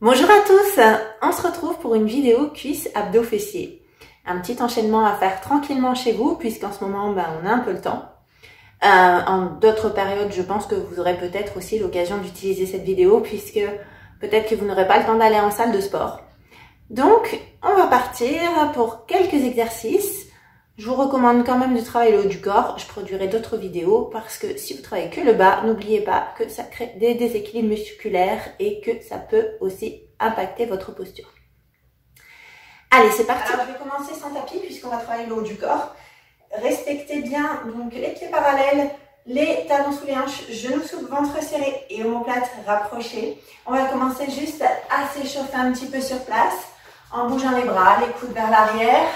Bonjour à tous, on se retrouve pour une vidéo cuisses, abdos, fessiers. Un petit enchaînement à faire tranquillement chez vous puisqu'en ce moment on a un peu le temps. En d'autres périodes, je pense que vous aurez peut-être aussi l'occasion d'utiliser cette vidéo puisque peut-être que vous n'aurez pas le temps d'aller en salle de sport. Donc, on va partir pour quelques exercices. Je vous recommande quand même de travailler le haut du corps. Je produirai d'autres vidéos parce que si vous travaillez que le bas, n'oubliez pas que ça crée des déséquilibres musculaires et que ça peut aussi impacter votre posture. Allez, c'est parti. Alors, je vais commencer sans tapis puisqu'on va travailler le haut du corps. Respectez bien donc les pieds parallèles, les talons sous les hanches, genoux sous le ventre serré et omoplate rapprochée. On va commencer juste à s'échauffer un petit peu sur place en bougeant les bras, les coudes vers l'arrière.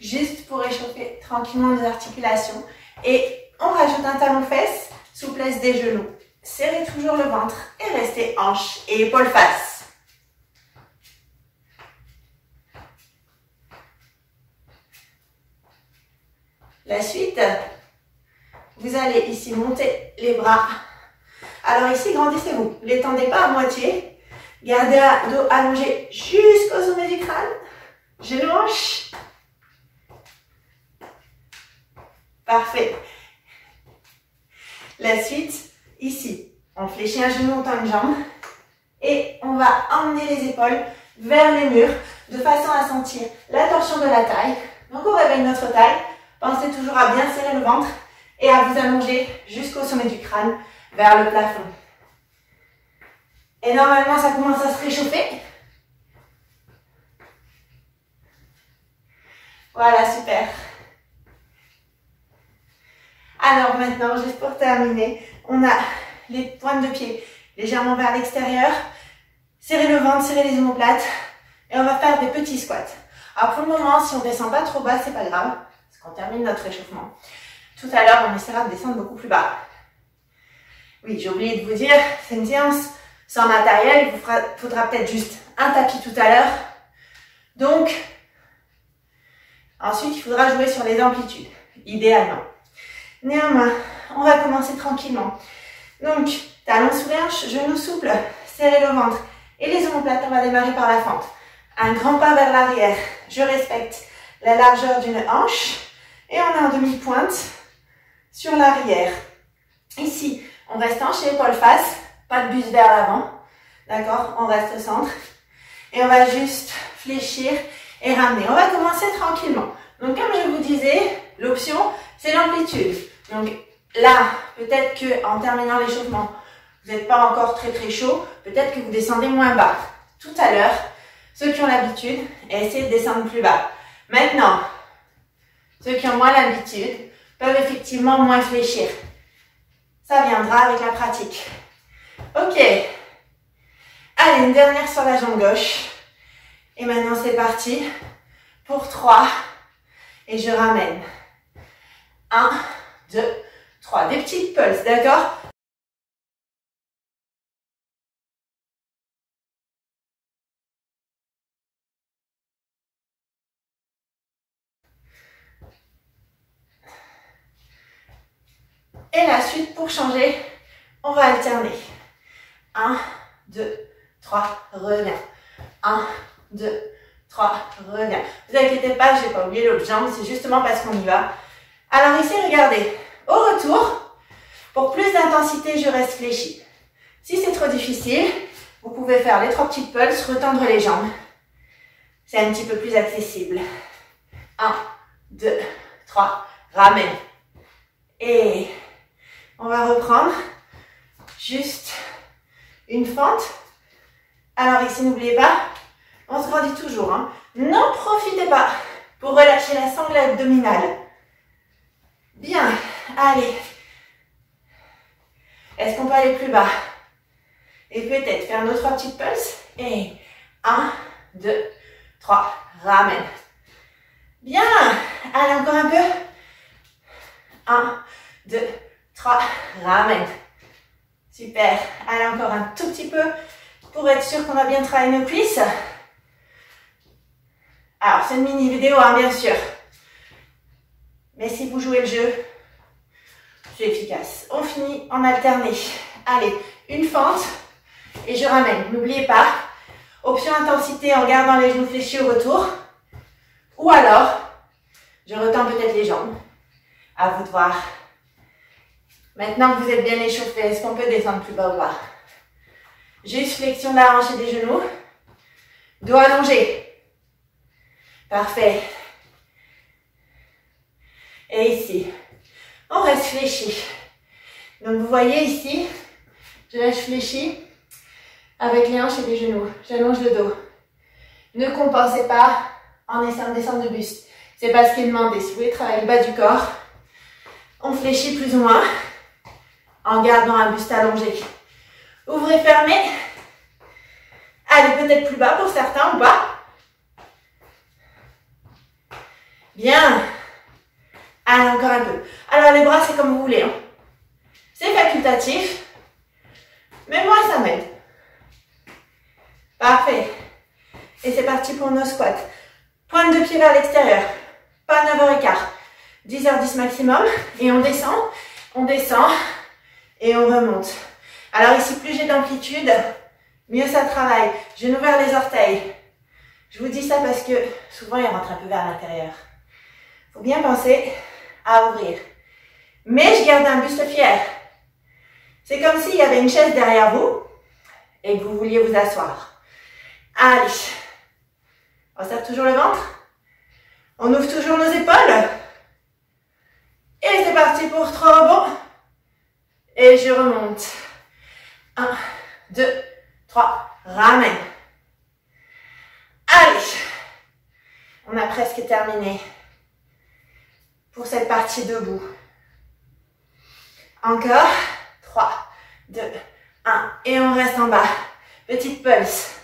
Juste pour échauffer tranquillement les articulations. Et on rajoute un talon-fesse, souplesse des genoux. Serrez toujours le ventre et restez hanches et épaules face. La suite, vous allez ici monter les bras. Alors ici, grandissez-vous. Ne les tendez pas à moitié. Gardez le dos allongé jusqu'au sommet du crâne. Genoux hanches. Parfait. La suite, ici, on fléchit un genou, on tend une jambe et on va emmener les épaules vers les murs de façon à sentir la torsion de la taille. Donc on réveille notre taille, pensez toujours à bien serrer le ventre et à vous allonger jusqu'au sommet du crâne vers le plafond. Et normalement, ça commence à se réchauffer. Voilà, super. Alors maintenant, juste pour terminer, on a les pointes de pied légèrement vers l'extérieur. Serrez le ventre, serrez les omoplates et on va faire des petits squats. Alors pour le moment, si on ne descend pas trop bas, c'est pas grave, parce qu'on termine notre échauffement. Tout à l'heure, on essaiera de descendre beaucoup plus bas. Oui, j'ai oublié de vous dire, c'est une séance sans matériel, il vous faudra peut-être juste un tapis tout à l'heure. Donc, ensuite, il faudra jouer sur les amplitudes, idéalement. Néanmoins, on va commencer tranquillement. Donc, talons sous les hanches, genoux souples, serrez le ventre. Et les omoplates, on va démarrer par la fente. Un grand pas vers l'arrière. Je respecte la largeur d'une hanche. Et on est en demi-pointe sur l'arrière. Ici, on reste hanche et épaule face. Pas de buste vers l'avant. D'accord? On reste au centre. Et on va juste fléchir et ramener. On va commencer tranquillement. Donc, comme je vous disais, l'option, c'est l'amplitude. Donc là, peut-être qu'en terminant l'échauffement, vous n'êtes pas encore très chaud, peut-être que vous descendez moins bas. Tout à l'heure, ceux qui ont l'habitude, essayez de descendre plus bas. Maintenant, ceux qui ont moins l'habitude peuvent effectivement moins fléchir. Ça viendra avec la pratique. Ok. Allez, une dernière sur la jambe gauche. Et maintenant, c'est parti pour 3. Et je ramène. 1, 2, 3. Des petites pulses, d'accord? Et la suite, pour changer, on va alterner. 1, 2, 3, reviens. 1, 2, 3, reviens. Ne vous inquiétez pas, je n'ai pas oublié l'autre jambe, c'est justement parce qu'on y va. Alors ici, regardez, au retour, pour plus d'intensité, je reste fléchie. Si c'est trop difficile, vous pouvez faire les 3 petites pulses, retendre les jambes. C'est un petit peu plus accessible. 1, 2, 3, ramène. Et on va reprendre juste une fente. Alors ici, n'oubliez pas, on se grandit toujours. N'en profitez pas pour relâcher la sangle abdominale. Bien, allez. Est-ce qu'on peut aller plus bas? Et peut-être faire nos 3 petites pulses. Et 1, 2, 3, ramène. Bien, allez encore un peu. 1, 2, 3, ramène. Super, allez encore un tout petit peu pour être sûr qu'on a bien travaillé nos cuisses. Alors, c'est une mini vidéo, bien sûr. Mais si vous jouez le jeu, c'est efficace. On finit en alterné. Allez, une fente et je ramène. N'oubliez pas, Option intensité en gardant les genoux fléchis au retour. Ou alors, je retends peut-être les jambes. À vous de voir. Maintenant que vous êtes bien échauffé, est-ce qu'on peut descendre plus bas ou pas? Juste flexion de la hanche et des genoux. Dos allongé. Parfait. Et ici, on reste fléchi. Donc vous voyez ici, je reste fléchi avec les hanches et les genoux. J'allonge le dos. Ne compensez pas en essayant de descendre de buste. C'est pas ce qui est demandé. Si vous voulez travailler le bas du corps, on fléchit plus ou moins en gardant un buste allongé. Ouvrez, fermez. Allez, peut-être plus bas pour certains ou pas. Bien. Allez, encore un peu. Alors, les bras, c'est comme vous voulez. Hein. C'est facultatif. Mais moi, ça m'aide. Parfait. Et c'est parti pour nos squats. Pointe de pied vers l'extérieur. Pas 9h15. 10h10 maximum. Et on descend et on remonte. Alors ici, plus j'ai d'amplitude, mieux ça travaille. Genoux vers les orteils. Je vous dis ça parce que souvent, il rentre un peu vers l'intérieur. Il faut bien penser à ouvrir. Mais je garde un buste fier. C'est comme s'il y avait une chaise derrière vous et que vous vouliez vous asseoir. Allez. On serre toujours le ventre. On ouvre toujours nos épaules. Et c'est parti pour 3 rebonds. Et je remonte. 1, 2, 3. Ramène. Allez. On a presque terminé pour cette partie debout. Encore. 3, 2, 1. Et on reste en bas. Petite pulse.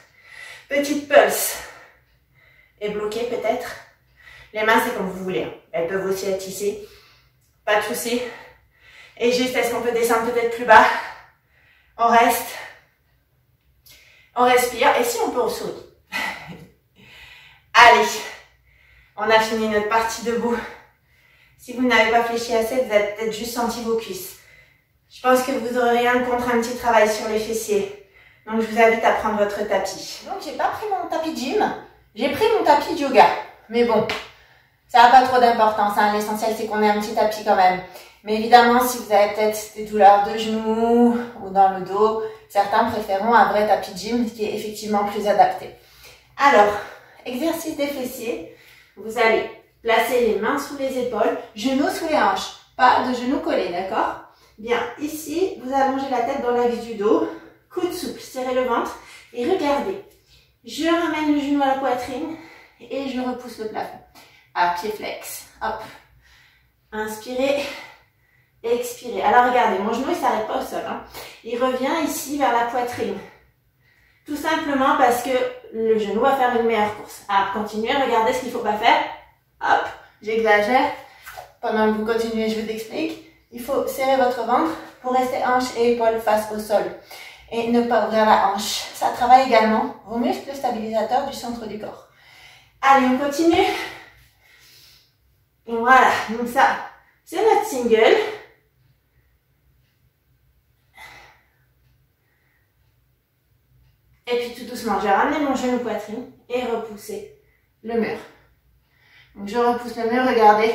Petite pulse. Et bloqué peut-être. Les mains, c'est comme vous voulez. Elles peuvent aussi être ici. Pas de souci. Et juste, est-ce qu'on peut descendre peut-être plus bas? On reste. On respire. Et si on peut, on sourit. Allez. On a fini notre partie debout. Si vous n'avez pas fléchi assez, vous avez peut-être juste senti vos cuisses. Je pense que vous n'aurez rien contre un petit travail sur les fessiers. Donc, je vous invite à prendre votre tapis. Donc, j'ai pas pris mon tapis de gym. J'ai pris mon tapis de yoga. Mais bon, ça n'a pas trop d'importance. Hein. L'essentiel, c'est qu'on ait un petit tapis quand même. Mais évidemment, si vous avez peut-être des douleurs de genoux ou dans le dos, certains préféreront un vrai tapis de gym qui est effectivement plus adapté. Alors, exercice des fessiers. Vous allez placer les mains sous les épaules, genoux sous les hanches. Pas de genoux collés, d'accord? Bien, ici, vous allongez la tête dans l'axe du dos. Coude souple, serrez le ventre et regardez. Je ramène le genou à la poitrine et je repousse le plafond. À pied flex. Hop. Inspirez. Expirez. Alors regardez, mon genou il ne s'arrête pas au sol. Hein. Il revient ici vers la poitrine. Tout simplement parce que le genou va faire une meilleure course. Alors continuez, regardez ce qu'il ne faut pas faire. Hop, j'exagère. Pendant que vous continuez, je vous explique. Il faut serrer votre ventre pour rester hanche et épaules face au sol. Et ne pas ouvrir la hanche. Ça travaille également vos muscles stabilisateurs du centre du corps. Allez, on continue. Voilà, donc ça, c'est notre single. Et puis tout doucement, je vais ramener mon genou poitrine et repousser le mur. Donc je repousse le mur, regardez,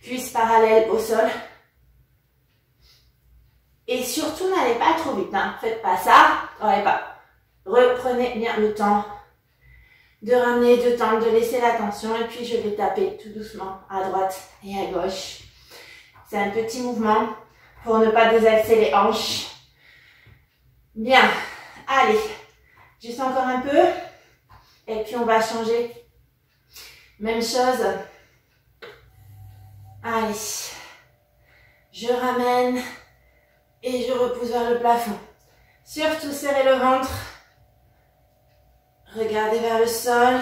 cuisses parallèles au sol. Et surtout, n'allez pas trop vite, hein. Faites pas ça, n'allez pas. Reprenez bien le temps de ramener, de tendre, de laisser la tension. Et puis je vais taper tout doucement à droite et à gauche. C'est un petit mouvement pour ne pas désaxer les hanches. Bien, allez. Juste encore un peu. Et puis on va changer. Même chose. Allez. Je ramène et je repousse vers le plafond. Surtout serrez le ventre. Regardez vers le sol.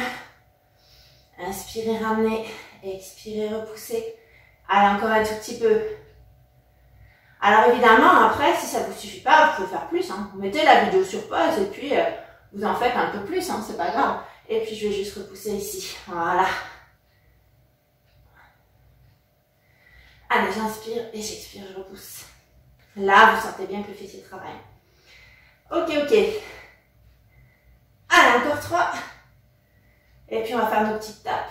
Inspirez, ramenez. Expirez, repoussez. Allez, encore un tout petit peu. Alors évidemment, après, si ça ne vous suffit pas, vous pouvez faire plus. Hein. Vous mettez la vidéo sur pause et puis vous en faites un peu plus, hein, c'est pas grave. Et puis je vais juste repousser ici. Voilà. Allez, j'inspire et j'expire, je repousse. Là, vous sentez bien que le fessier travaille. Ok, ok. Alors, encore 3. Et puis on va faire nos petites tapes.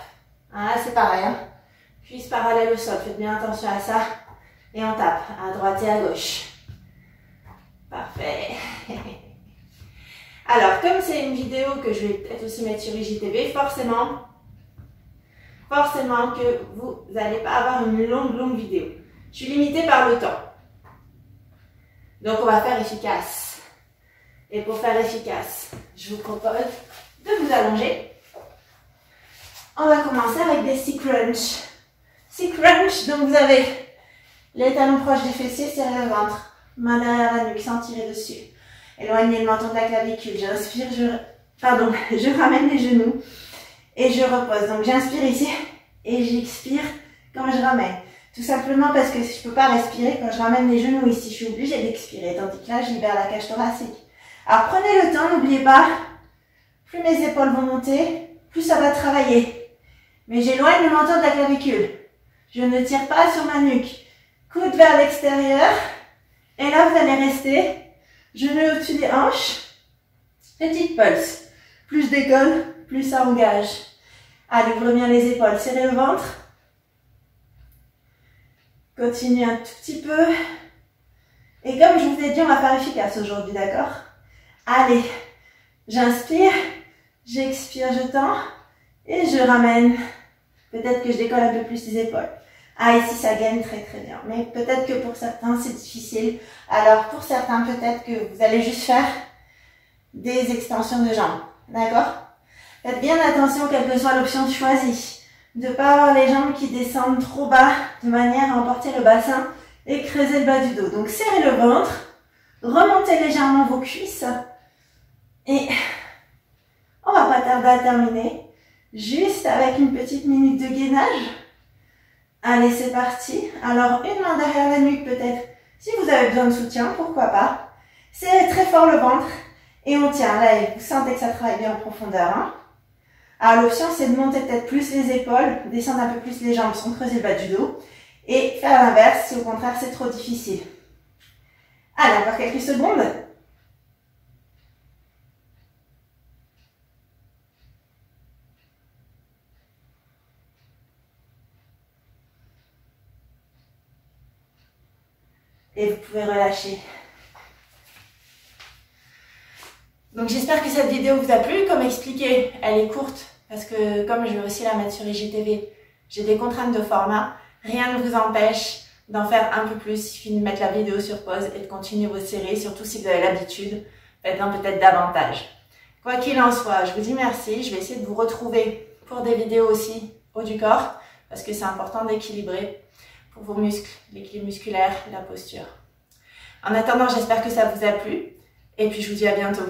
Là c'est pareil, hein. Cuisse parallèle au sol, faites bien attention à ça. Et on tape à droite et à gauche. Parfait. Alors, comme c'est une vidéo que je vais peut-être aussi mettre sur IGTV, forcément que vous n'allez pas avoir une longue vidéo. Je suis limitée par le temps. Donc, on va faire efficace. Et pour faire efficace, je vous propose de vous allonger. On va commencer avec des stick crunch. Stick crunch, donc vous avez les talons proches des fessiers, serrez le ventre. Main derrière la nuque, sans tirer dessus. Éloignez le menton de la clavicule. J'inspire, je ramène les genoux et je repose. Donc j'inspire ici et j'expire quand je ramène. Tout simplement parce que je ne peux pas respirer quand je ramène les genoux ici. Je suis obligée d'expirer, tandis que là, je libère la cage thoracique. Alors prenez le temps, n'oubliez pas, plus mes épaules vont monter, plus ça va travailler. Mais j'éloigne le menton de la clavicule. Je ne tire pas sur ma nuque. Coude vers l'extérieur. Et là, vous allez rester genoux au-dessus des hanches. Petite pulse. Plus je décolle, plus ça engage. Allez, ouvrez bien les épaules. Serrez le ventre. Continuez un tout petit peu. Et comme je vous ai dit, on va faire efficace aujourd'hui, d'accord? Allez, j'inspire, j'expire, je tends et je ramène. Peut-être que je décolle un peu plus les épaules. Ah, ici, ça gagne très bien. Mais peut-être que pour certains, c'est difficile. Alors, pour certains, peut-être que vous allez juste faire des extensions de jambes. D'accord? Faites bien attention, quelle que soit l'option choisie, de ne pas avoir les jambes qui descendent trop bas, de manière à emporter le bassin et creuser le bas du dos. Donc, serrez le ventre, remontez légèrement vos cuisses. Et on va pas tarder à terminer. Juste avec une petite minute de gainage. Allez, c'est parti. Alors, une main derrière la nuque peut-être. Si vous avez besoin de soutien, pourquoi pas. Serrez très fort le ventre et on tient. Là, vous sentez que ça travaille bien en profondeur. Hein. Alors, l'option, c'est de monter peut-être plus les épaules, descendre un peu plus les jambes sans creuser le bas du dos. Et faire l'inverse si au contraire, c'est trop difficile. Allez, encore quelques secondes. Et vous pouvez relâcher. Donc j'espère que cette vidéo vous a plu. Comme expliqué, elle est courte parce que comme je vais aussi la mettre sur IGTV, j'ai des contraintes de format. Rien ne vous empêche d'en faire un peu plus. Il suffit de mettre la vidéo sur pause et de continuer vos séries, surtout si vous avez l'habitude. Faites-en peut-être davantage. Quoi qu'il en soit, je vous dis merci. Je vais essayer de vous retrouver pour des vidéos aussi haut du corps parce que c'est important d'équilibrer pour vos muscles, l'équilibre musculaire, la posture. En attendant, j'espère que ça vous a plu et puis je vous dis à bientôt.